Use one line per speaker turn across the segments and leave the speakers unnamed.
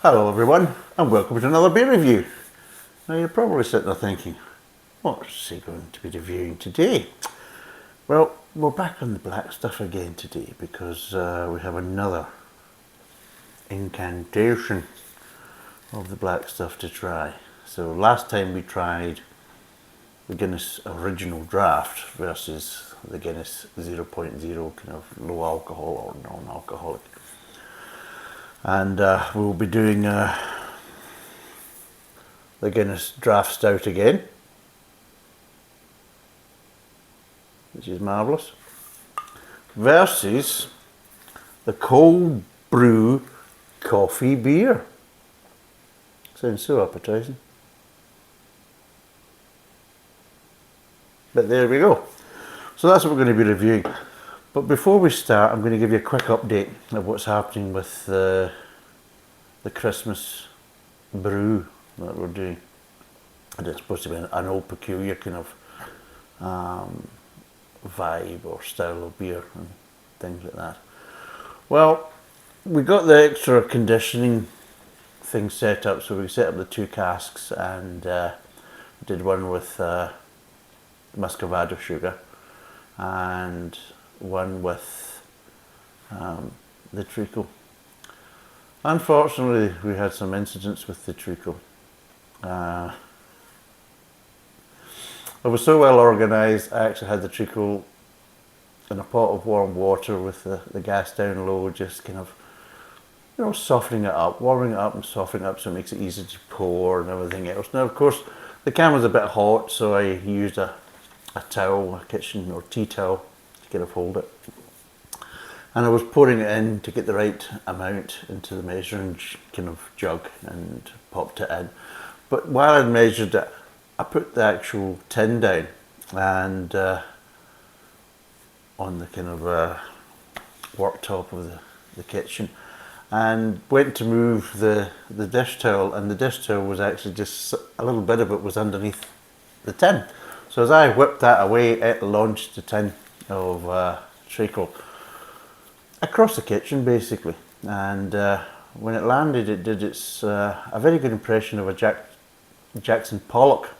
Hello everyone, and welcome to another beer review. Now you're probably sitting there thinking, what's he going to be reviewing today? Well, we're back on the black stuff again today because we have another incantation of the black stuff to try. So last time we tried the Guinness Original Draught versus the Guinness 0.0 kind of low alcohol or non-alcoholic. And we'll be doing the Guinness Draught Stout again, which is marvellous, versus the Cold Brew Coffee Beer. Sounds so appetising. But there we go. So that's what we're going to be reviewing. But before we start, I'm going to give you a quick update of what's happening with the Christmas brew that we're doing. And it's supposed to be an old peculiar kind of vibe or style of beer and things like that. Well, we got the extra conditioning thing set up, so we set up the 2 casks and did one with muscovado sugar and one with the treacle. Unfortunately, we had some incidents with the treacle. It was so well organised, I actually had the treacle in a pot of warm water with the gas down low, just kind of, you know, softening it up, warming it up and softening it up so it makes it easy to pour and everything else. Now, of course, the can was a bit hot, so I used a towel, a kitchen or tea towel to kind of hold it. And I was pouring it in to get the right amount into the measuring kind of jug and popped it in. But while I measured it, I put the actual tin down and on the kind of worktop of the kitchen, and went to move the dish towel, and the dish towel was actually just a little bit of it was underneath the tin. So as I whipped that away, it launched the tin of treacle across the kitchen basically, and when it landed, it did a very good impression of a Jackson Pollock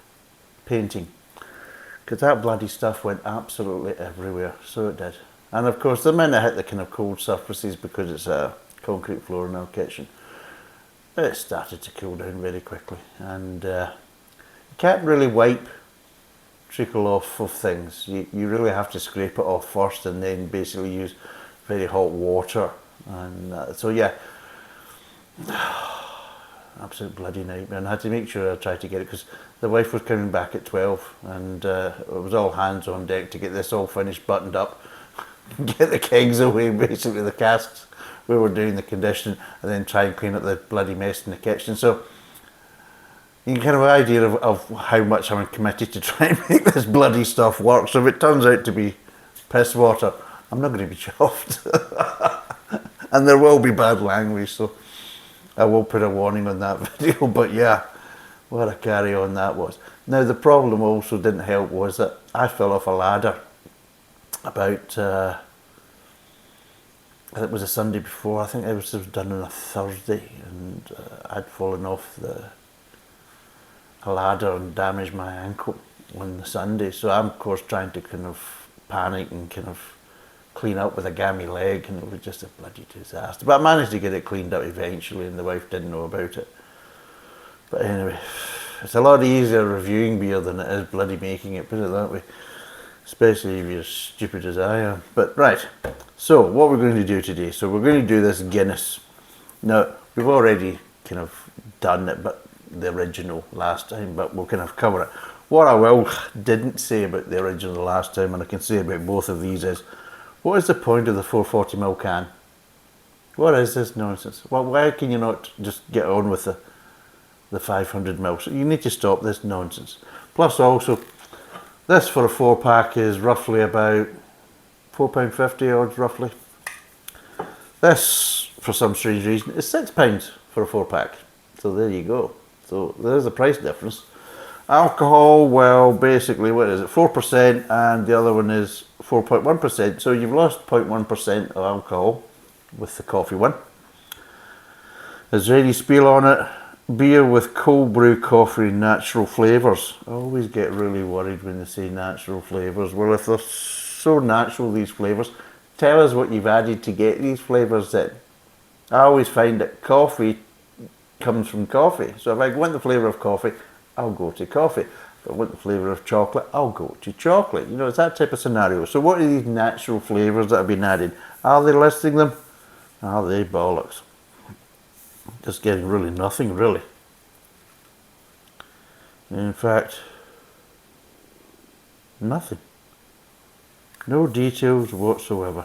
painting, because that bloody stuff went absolutely everywhere. So it did. And of course, the minute it hit the kind of cold surfaces, because it's a concrete floor in our kitchen, it started to cool down very quickly, and you can't really wipe treacle off of things. You really have to scrape it off first and then basically use very hot water, and so yeah, absolute bloody nightmare. And I had to make sure I tried to get it, because the wife was coming back at 12, and it was all hands on deck to get this all finished, buttoned up, get the kegs away, basically the casks we were doing the conditioning, and then try and clean up the bloody mess in the kitchen. So you can kind of have an idea of how much I'm committed to try and make this bloody stuff work. So if it turns out to be piss water, I'm not going to be chuffed. And there will be bad language, so I will put a warning on that video. But yeah, what a carry on that was. Now the problem also didn't help was that I fell off a ladder about, it was a Sunday before, I think it was done on a Thursday, and I'd fallen off a ladder and damaged my ankle on the Sunday. So I'm of course trying to kind of panic and kind of clean up with a gammy leg, and it was just a bloody disaster. But I managed to get it cleaned up eventually, and the wife didn't know about it. But anyway, it's a lot easier reviewing beer than it is bloody making it, put it that way. Especially if you're as stupid as I am. But right, so what we're going to do today, so we're going to do this Guinness. Now, we've already kind of done it, but the original last time, but we'll kind of cover it. What I didn't say about the original last time, and I can say about both of these, is what is the point of the 440ml can? What is this nonsense? Well, why can you not just get on with the 500ml? So you need to stop this nonsense. Plus also, this for a 4-pack is roughly about £4.50 odds roughly. This, for some strange reason, is £6 for a 4-pack. So there you go. So there's a price difference. Alcohol, well, basically, what is it? 4%, and the other one is 4.1%. So you've lost 0.1% of alcohol with the coffee one. Israeli spiel on it. Beer with cold brew coffee natural flavours. I always get really worried when they say natural flavours. Well, if they're so natural, these flavours, tell us what you've added to get these flavours in. I always find that coffee comes from coffee. So if I want the flavour of coffee, I'll go to coffee. If I want the flavour of chocolate, I'll go to chocolate. You know, it's that type of scenario. So what are these natural flavours that have been added? Are they listing them? Are they bollocks? Just getting really nothing, really. In fact, nothing. No details whatsoever.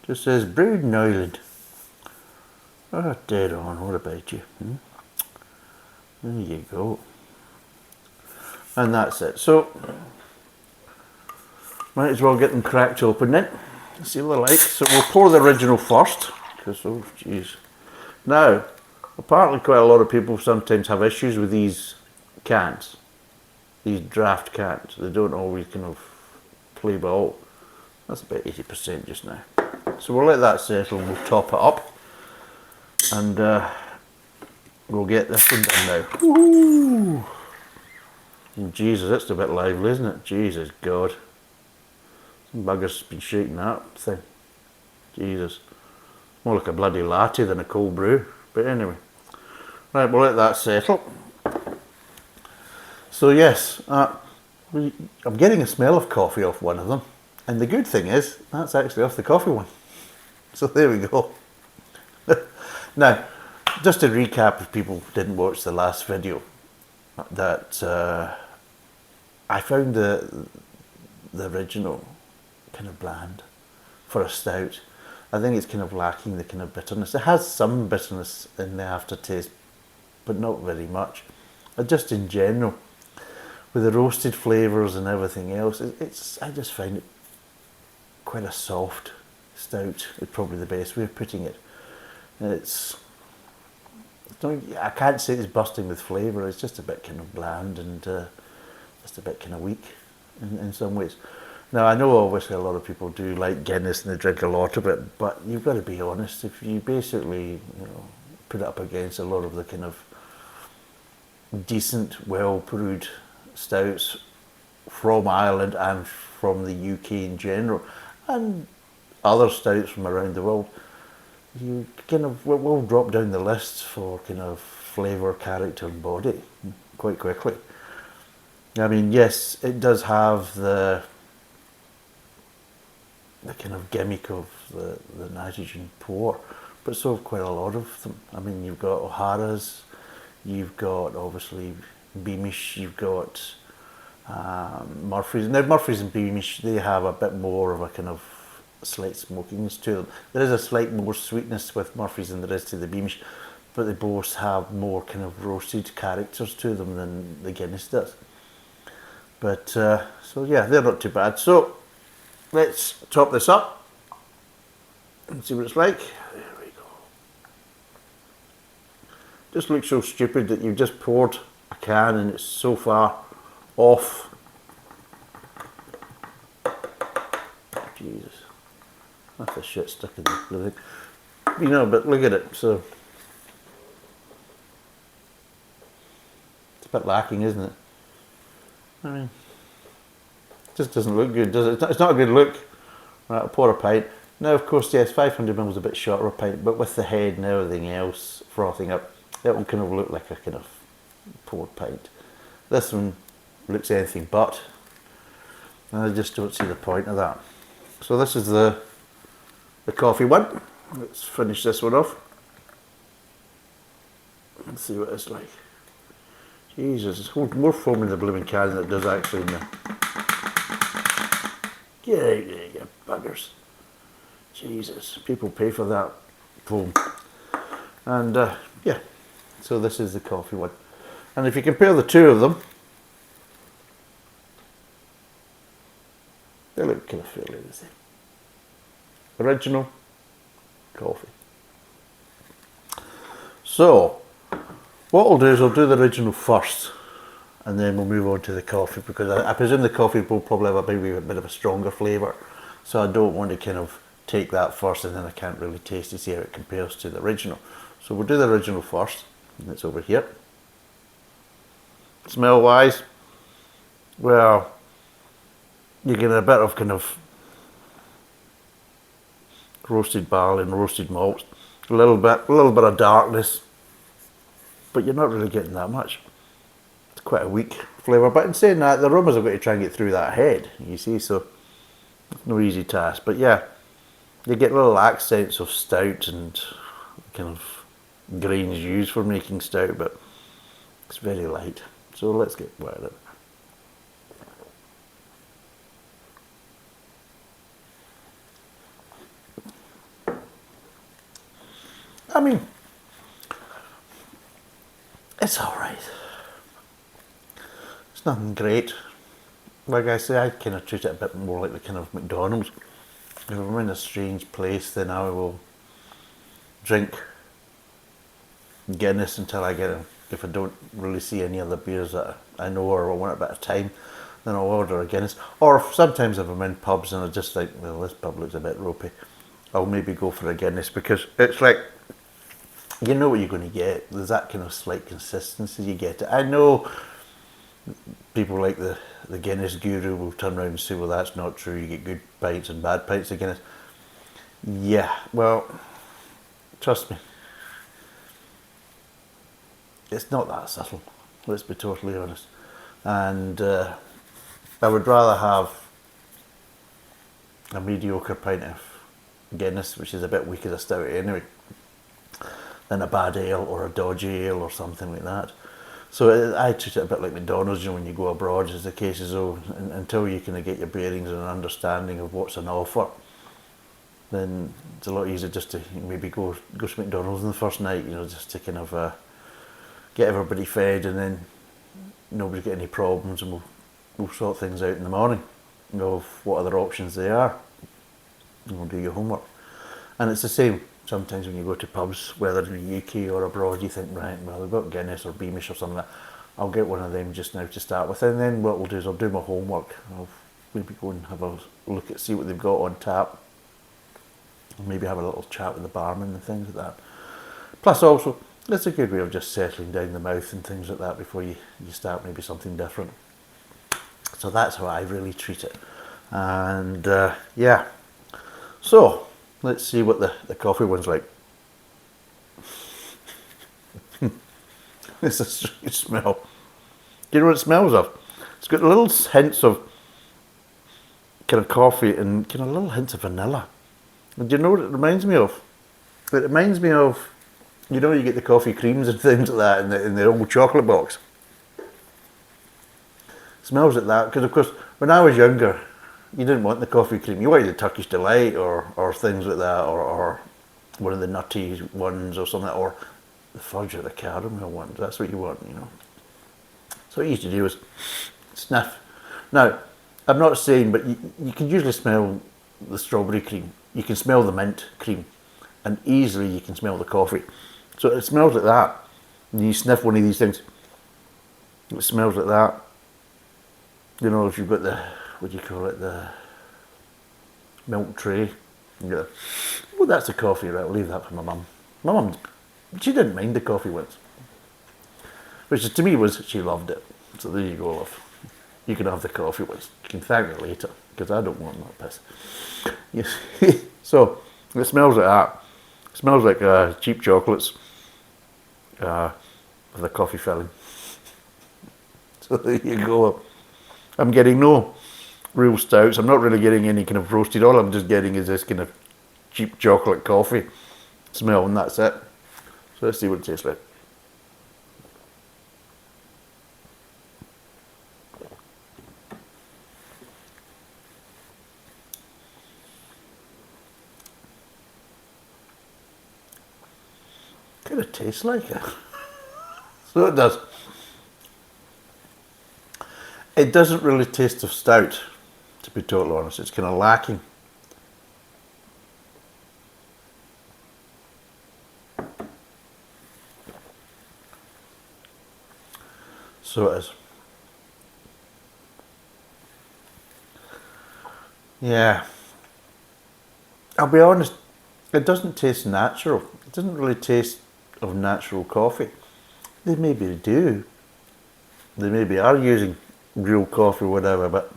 Just says brewed in Ireland. Oh, dead on. What about you? There you go. And that's it. So, might as well get them cracked open then. See what they're like. So we'll pour the original first. Because, oh jeez. Now, apparently quite a lot of people sometimes have issues with these cans. These draft cans. They don't always kind of play ball. That's about 80% just now. So we'll let that settle and we'll top it up. And we'll get this one done now. Ooh. Jesus, it's a bit lively, isn't it? Jesus God. Some bugger's been shaking that thing. Jesus. More like a bloody latte than a cold brew. But anyway. Right, we'll let that settle. So yes, I'm getting a smell of coffee off one of them. And the good thing is, that's actually off the coffee one. So there we go. Now, just to recap if people didn't watch the last video, that I found the original kind of bland for a stout. I think it's kind of lacking the kind of bitterness. It has some bitterness in the aftertaste, but not very much. But just in general, with the roasted flavours and everything else, I just find it quite a soft stout. Is probably the best way of putting it. I can't say it's bursting with flavour. It's just a bit kind of bland and just a bit kind of weak in some ways. Now I know obviously a lot of people do like Guinness and they drink a lot of it, but you've got to be honest. If you basically put it up against a lot of the kind of decent, well brewed stouts from Ireland and from the UK in general, and other stouts from around the world, you kind of will drop down the list for kind of flavour, character and body quite quickly. I mean, yes, it does have the kind of gimmick of the nitrogen pour, but so have quite a lot of them. I mean, you've got O'Hara's, you've got obviously Beamish, you've got Murphy's. Now Murphy's and Beamish, they have a bit more of a kind of slight smokiness to them. There is a slight more sweetness with Murphy's than there is to the Beamish, but they both have more kind of roasted characters to them than the Guinness does. But so yeah, they're not too bad. So let's top this up and see what it's like. There we go. Just looks so stupid that you've just poured a can and it's so far off. Jesus. That's the shit stuck in the thing. You know, but look at it, so it's a bit lacking, isn't it? I mean, it just doesn't look good, does it? It's not a good look. Right, I'll pour a pint. Now, of course, yes, 500ml is a bit shorter a pint, but with the head and everything else frothing up, it will kind of look like a kind of poured pint. This one looks anything but, and I just don't see the point of that. So this is the coffee one. Let's finish this one off. Let's see what it's like. Jesus, it's more foam in the blooming can than it does actually in the... Get out there, you buggers. Jesus, people pay for that foam. And yeah, so this is the coffee one. And if you compare the two of them, they look kind of fairly the same. Original coffee. So, what we'll do is we'll do the original first, and then we'll move on to the coffee, because I presume the coffee will probably have maybe a bit of a stronger flavour, so I don't want to kind of take that first and then I can't really taste to see how it compares to the original. So we'll do the original first, and it's over here. Smell wise, well, you get a bit of kind of roasted barley and roasted malts, a little bit of darkness, but you're not really getting that much. It's quite a weak flavour, but in saying that, the aromas have got to try and get through that head, you see, so it's no easy task. But yeah, you get little accents of stout and kind of grains used for making stout, but it's very light. So let's get at it. I mean, it's alright. It's nothing great. Like I say, I kind of treat it a bit more like the kind of McDonald's. If I'm in a strange place, then I will drink Guinness until I get it. If I don't really see any other beers that I know or I want a bit of time, then I'll order a Guinness. Or sometimes if I'm in pubs and I just think, well, this pub looks a bit ropey, I'll maybe go for a Guinness, because it's like, you know what you're going to get. There's that kind of slight consistency you get. I know people like the Guinness guru will turn around and say, well, that's not true, you get good pints and bad pints of Guinness. Yeah, well, trust me, it's not that subtle, let's be totally honest. And I would rather have a mediocre pint of Guinness, which is a bit weak as a stout anyway, than a bad ale or a dodgy ale or something like that. So I treat it a bit like McDonald's, you know, when you go abroad, as the case is, until you kind of get your bearings and an understanding of what's on offer, then it's a lot easier just to maybe go to McDonald's on the first night, you know, just to kind of get everybody fed, and then nobody get any problems, and we'll sort things out in the morning, you know, of what other options there are, and we'll do your homework. And it's the same sometimes when you go to pubs, whether in the UK or abroad, you think, right, well, they've got Guinness or Beamish or something like that, I'll get one of them just now to start with, and then what we'll do is I'll do my homework. I'll maybe go and have a look at, see what they've got on tap, and maybe have a little chat with the barman and things like that. Plus also, it's a good way of just settling down the mouth and things like that before you start maybe something different. So that's how I really treat it. And yeah, so let's see what the coffee one's like. It's a strange smell. Do you know what it smells of? It's got little hints of kind of coffee and kind of little hints of vanilla. And do you know what it reminds me of? It reminds me of, you know, you get the coffee creams and things like that in the old chocolate box. It smells like that, because of course when I was younger, you didn't want the coffee cream, you wanted the Turkish Delight or things like that, or one of the nutty ones or something, or the fudge or the caramel ones. That's what you want, you know. So what you used to do is sniff. Now, I'm not saying, but you can usually smell the strawberry cream, you can smell the mint cream, and easily you can smell the coffee. So it smells like that. And you sniff one of these things, it smells like that. You know, if you've got the, what do you call it, the milk tray, you go, oh, that's the coffee, right, I'll leave that for my mum. My mum, she didn't mind the coffee once, which to me was, she loved it. So there you go, love. You can have the coffee once. You can thank me later, because I don't want that piss. Yes. So it smells like that. It smells like cheap chocolates with a coffee filling. So there you go. I'm getting no real stouts. I'm not really getting any kind of roasted. All I'm just getting is this kind of cheap chocolate coffee smell, and that's it. So let's see what it tastes like. Kind of tastes like it. So it does. It doesn't really taste of stout, to be totally honest. It's kind of lacking. So it is. Yeah. I'll be honest, it doesn't taste natural. It doesn't really taste of natural coffee. They maybe do. They maybe are using real coffee, whatever, but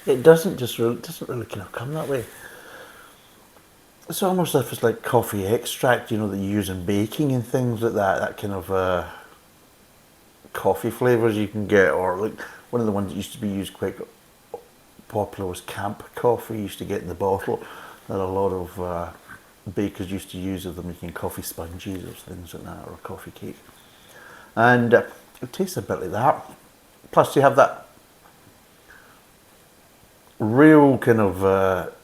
it doesn't really kind of come that way. It's almost as if it's like coffee extract, you know, that you use in baking and things like that. That kind of coffee flavours you can get, or like one of the ones that used to be used quite popular was camp coffee. You used to get in the bottle that a lot of bakers used to use if they're making coffee sponges or things like that, or a coffee cake. And it tastes a bit like that. Plus you have that real kind of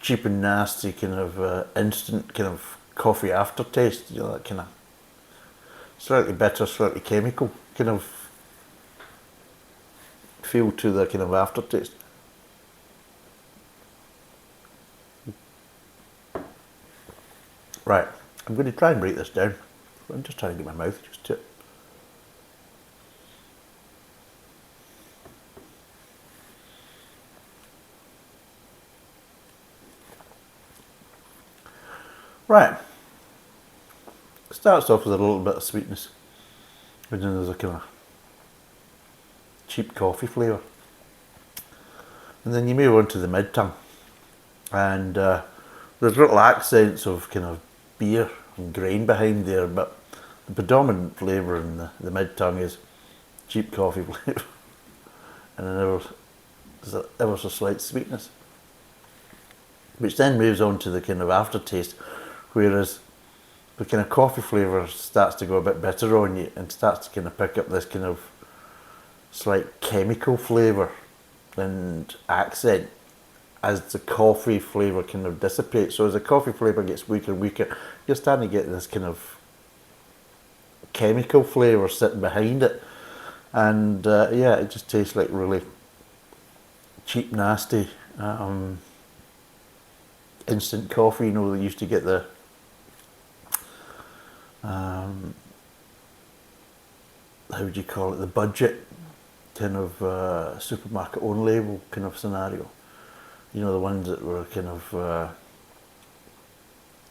cheap and nasty kind of instant kind of coffee aftertaste, you know, that kind of slightly bitter, slightly chemical kind of feel to the kind of aftertaste. Right, I'm going to try and break this down. I'm just trying to get my mouth used to it. Right, it starts off with a little bit of sweetness, and then there's a kind of cheap coffee flavour. And then you move on to the mid-tongue, and there's little accents of kind of beer and grain behind there, but the predominant flavour in the mid-tongue is cheap coffee flavour, and then there's ever so slight sweetness, which then moves on to the kind of aftertaste, whereas the kind of coffee flavour starts to go a bit bitter on you and starts to kind of pick up this kind of slight chemical flavour and accent as the coffee flavour kind of dissipates. So as the coffee flavour gets weaker and weaker, you're starting to get this kind of chemical flavour sitting behind it. And yeah, it just tastes like really cheap, nasty instant coffee. You know, they used to get the how would you call it, the budget kind of supermarket own label kind of scenario. You know, the ones that were kind of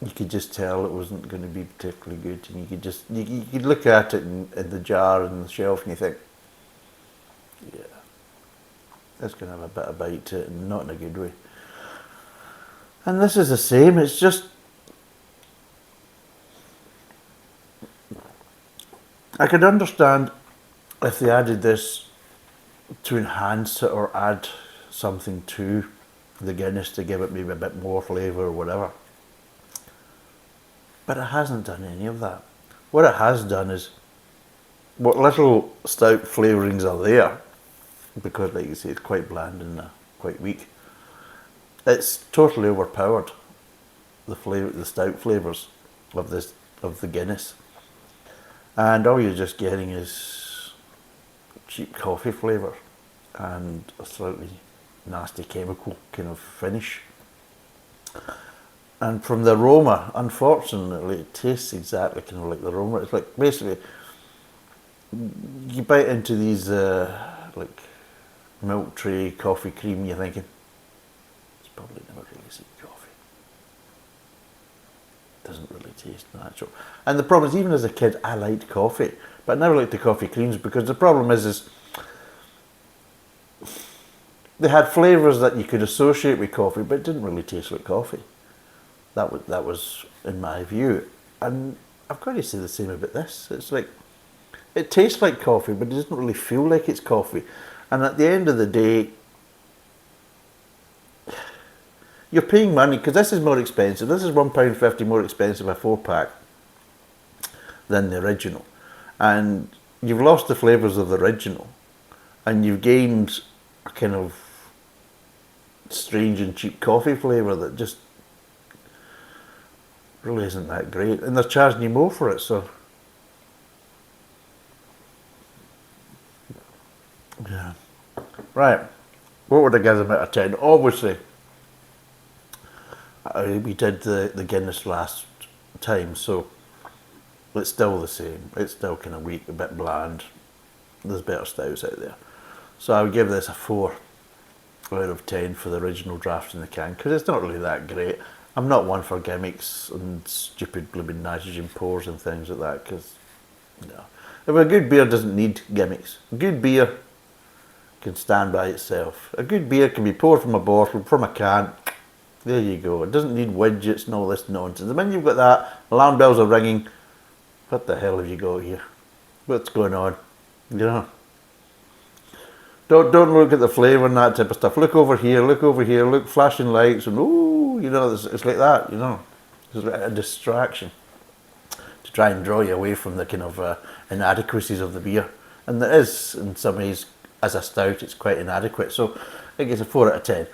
you could just tell it wasn't going to be particularly good, and you could look at it in the jar and the shelf and you think, yeah, that's going to have a bit of bite to it, and not in a good way. And this is the same. It's just, I could understand if they added this to enhance it or add something to the Guinness to give it maybe a bit more flavour or whatever. But it hasn't done any of that. What it has done is, what little stout flavourings are there, because like you say, it's quite bland and quite weak, it's totally overpowered the stout flavours of the Guinness. And all you're just getting is cheap coffee flavour and a slightly nasty chemical kind of finish. And from the aroma, unfortunately, it tastes exactly kind of like the aroma. It's like, basically, you bite into these like milk tray coffee cream, you're thinking, it's probably never really seen coffee. Doesn't really taste natural. And the problem is, even as a kid, I liked coffee, but I never liked the coffee creams, because the problem is they had flavours that you could associate with coffee, but it didn't really taste like coffee. That was in my view. And I've got to say the same about this. It's like, it tastes like coffee, but it doesn't really feel like it's coffee. And at the end of the day, you're paying money, because this is more expensive. This is £1.50 more expensive a 4-pack than the original. And you've lost the flavours of the original, and you've gained a kind of strange and cheap coffee flavour that just really isn't that great. And they're charging you more for it, so yeah. Right, what would I give them out of 10? Obviously, we did the Guinness last time, so it's still the same. It's still kind of weak, a bit bland. There's better stouts out there. So I would give this a 4 out of 10 for the original draft in the can, because it's not really that great. I'm not one for gimmicks and stupid blooming nitrogen pores and things like that, because, no. If a good beer doesn't need gimmicks, a good beer can stand by itself. A good beer can be poured from a bottle, from a can. There you go. It doesn't need widgets and all this nonsense. And when you've got that, alarm bells are ringing. What the hell have you got here? What's going on? You know. Don't look at the flavour and that type of stuff. Look over here, look, flashing lights, and ooh, you know, it's like that, you know. It's a distraction to try and draw you away from the kind of inadequacies of the beer. And there is, in some ways, as a stout, it's quite inadequate. So I think it's a 4 out of 10.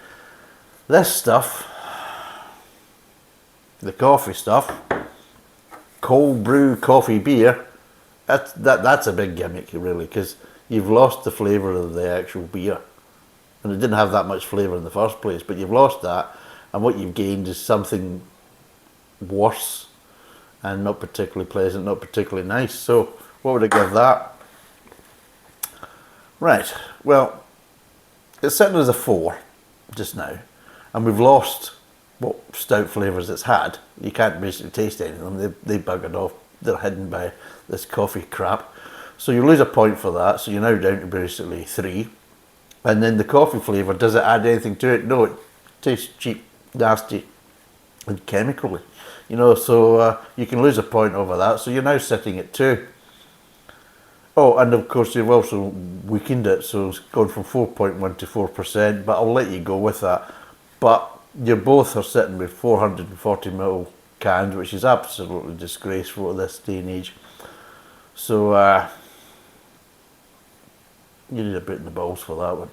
This stuff, the coffee stuff, cold brew coffee beer, that's a big gimmick, really, because you've lost the flavour of the actual beer. And it didn't have that much flavour in the first place, but you've lost that, and what you've gained is something worse and not particularly pleasant, not particularly nice. So what would I give that? Right, well, it's sitting as a 4 just now, and we've lost what stout flavours it's had. You can't basically taste any of them. They buggered off. They're hidden by this coffee crap. So you lose a point for that, so you're now down to basically 3. And then the coffee flavour, does it add anything to it? No, it tastes cheap, nasty, and chemically. You know, so you can lose a point over that, so you're now sitting at 2. Oh, and of course you've also weakened it, so it's gone from 4.1 to 4%, but I'll let you go with that. But you both are sitting with 440ml cans, which is absolutely disgraceful at this day and age. So you need a bit in the balls for that one.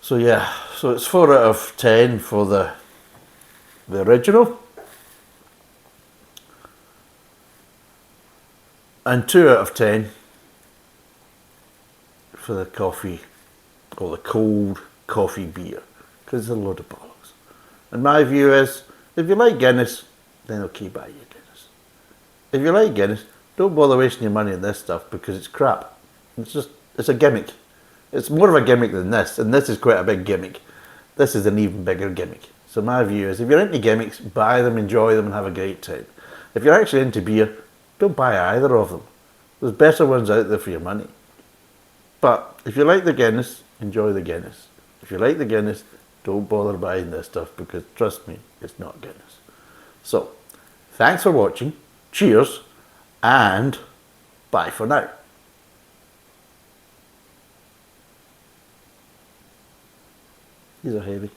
So yeah, so it's 4 out of 10 for the original, and 2 out of 10 for the coffee, or the cold coffee beer, because it's a load of bollocks. And my view is, if you like Guinness, then okay, buy your Guinness. If you like Guinness, don't bother wasting your money on this stuff, because it's crap. It's a gimmick. It's more of a gimmick than this, and this is quite a big gimmick. This is an even bigger gimmick. So my view is, if you're into gimmicks, buy them, enjoy them, and have a great time. If you're actually into beer, don't buy either of them. There's better ones out there for your money. But if you like the Guinness, enjoy the Guinness. If you like the Guinness, don't bother buying this stuff, because trust me, it's not Guinness. So, thanks for watching, cheers, and bye for now. These are heavy.